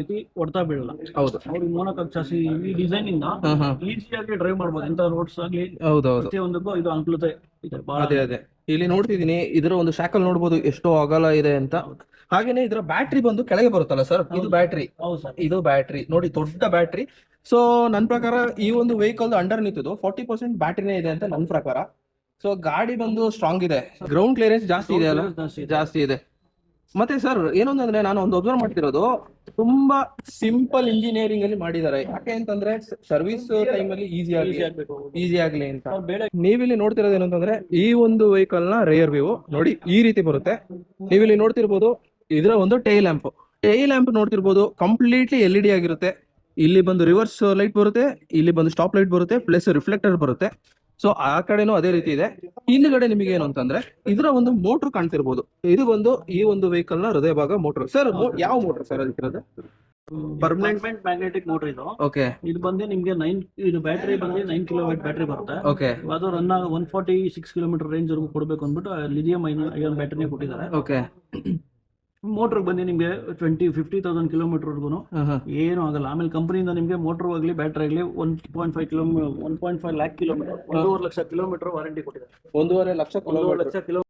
ರೀತಿ ಹೊಡ್ತಾ ಬೀಳಲ್ಲ. ಹೌದು. ಅವ್ರಿಗೆ ಮೋನೋಕಾಕ್ ಚಾಸಿ ಈ ಡಿಸೈನ್ ಇಂದ ಈಸಿಯಾಗಿ ಡ್ರೈವ್ ಮಾಡ್ಬೋದು. ಎಂತ ರೋಡ್ಸ್ ಆಗ್ಲಿ ಹೌದೌದು. ಪ್ರತಿಯೊಂದಕ್ಕೂ ಇದು ಅನುಕೂಲತೆ ಇದೆ ಬಹಳ. ಅದೇ ಇಲ್ಲಿ ನೋಡ್ತಿದೀನಿ, ಇದರ ಒಂದು ಶಾಕಲ್ ನೋಡ್ಬೋದು ಎಷ್ಟು ಅಗಲ ಇದೆ ಅಂತ. ಹಾಗೇನೆ ಇದರ ಬ್ಯಾಟ್ರಿ ಬಂದು ಕೆಳಗೆ ಬರುತ್ತಲ್ಲ ಸರ್, ಇದು ಬ್ಯಾಟ್ರಿ. ಹೌದು ಸರ್. ಇದು ಬ್ಯಾಟ್ರಿ ನೋಡಿ, ದೊಡ್ಡ ಬ್ಯಾಟ್ರಿ. ಸೊ ನನ್ನ ಪ್ರಕಾರ ಈ ಒಂದು ವೆಹಿಕಲ್ ಅಂಡರ್ ನಿಂತಿದ್ದು 40% ಬ್ಯಾಟ್ರಿನೇ ಇದೆ ಅಂತ ನನ್ನ ಪ್ರಕಾರ. ಸೊ ಗಾಡಿ ಬಂದು ಸ್ಟ್ರಾಂಗ್ ಇದೆ, ಗ್ರೌಂಡ್ ಕ್ಲಿಯರೆನ್ಸ್ ಜಾಸ್ತಿ ಇದೆ ಅಲ್ಲ, ಜಾಸ್ತಿ ಇದೆ. ಮತ್ತೆ ಸರ್ ಏನೊಂದಂದ್ರೆ, ನಾನು ಒಂದು ಅಬ್ಸರ್ವ್ ಮಾಡ್ತಿರೋದು, ತುಂಬಾ ಸಿಂಪಲ್ ಇಂಜಿನಿಯರಿಂಗ್ ಅಲ್ಲಿ ಮಾಡಿದ್ದಾರೆ. ಯಾಕೆ ಅಂತಂದ್ರೆ ಸರ್ವಿಸ್ ಟೈಮ್ ಅಲ್ಲಿ ಈಸಿ ಆಗ್ಲಿ ಅಂತ. ನೀವಿಲ್ಲಿ ನೋಡ್ತಿರೋದು ಏನಂತಂದ್ರೆ, ಈ ಒಂದು ವೆಹಿಕಲ್ ನ ರೇರ್ ವ್ಯೂ ನೋಡಿ, ಈ ರೀತಿ ಬರುತ್ತೆ. ನೀವಿಲ್ಲಿ ನೋಡ್ತಿರ್ಬೋದು, ಇದರ ಒಂದು ಟೈಲ್ ಲ್ಯಾಂಪ್ ನೋಡ್ತಿರ್ಬೋದು, ಕಂಪ್ಲೀಟ್ಲಿ LED ಆಗಿರುತ್ತೆ. ಇಲ್ಲಿ ಬಂದು ರಿವರ್ಸ್ ಲೈಟ್ ಬರುತ್ತೆ, ಇಲ್ಲಿ ಬಂದು ಸ್ಟಾಪ್ ಲೈಟ್ ಬರುತ್ತೆ, ಪ್ಲಸ್ ರಿಫ್ಲೆಕ್ಟರ್ ಬರುತ್ತೆ. ಸೊ ಆ ಕಡೆನೂ ಅದೇ ರೀತಿ ಇದೆ. ಹಿಂದ್ಗಡೆ ನಿಮಗೆ ಏನು ಅಂತಂದ್ರೆ, ಇದರ ಒಂದು ಮೋಟರ್ ಕಾಣ್ತಿರ್ಬೋದು. ಇದು ಬಂದು ಈ ಒಂದು ವೆಹಿಕಲ್ ನ ಹೃದಯ ಭಾಗ ಮೋಟರ್. ಸರ್ ಯಾವ ಮೋಟರ್ ಸರ್ ಅದಕ್ಕಿರೋದು? ಪರ್ಮನೆಂಟ್ ಮ್ಯಾಗ್ನೆಟಿಕ್ ಮೋಟರ್ ಇದು. ಓಕೆ. ಇದು ಬಂದು ನಿಮ್ಗೆ 9, ಇದು ಬ್ಯಾಟ್ರಿ ಬಂದು 9 ಕಿಲೋವಾಟ್ ಬ್ಯಾಟ್ರಿ ಬರುತ್ತೆ. ಓಕೆ. ಅದು ರನ್ 146 ಕಿಲೋಮೀಟರ್ ರೇಂಜ್ ವರೆಗೂ ಕೊಡಬೇಕು ಅಂದ್ಬಿಟ್ಟು ಲಿಥಿಯಂ ಅಯಾನ್ ಬ್ಯಾಟ್ರಿನೇ ಕೊಟ್ಟಿದ್ದಾರೆ. ಓಕೆ. ಮೋಟರ್ ಬಂದು ನಿಮ್ಗೆ 50,000 ಕಿಲೋಮೀಟರ್ ಏನು ಆಗಲ್ಲ. ಆಮೇಲೆ ಕಂಪನಿಯಿಂದ ನಿಮ್ಗೆ ಮೋಟರ್ ಆಗಲಿ ಬ್ಯಾಟ್ರಿ ಆಗಲಿ 1.5 lac kilometre 1.5 lakh kilometre warranty ಕೊಟ್ಟಿದ್ದಾರೆ. 1.5 ಲಕ್ಷ ಕಿಲೋಮೀಟರ್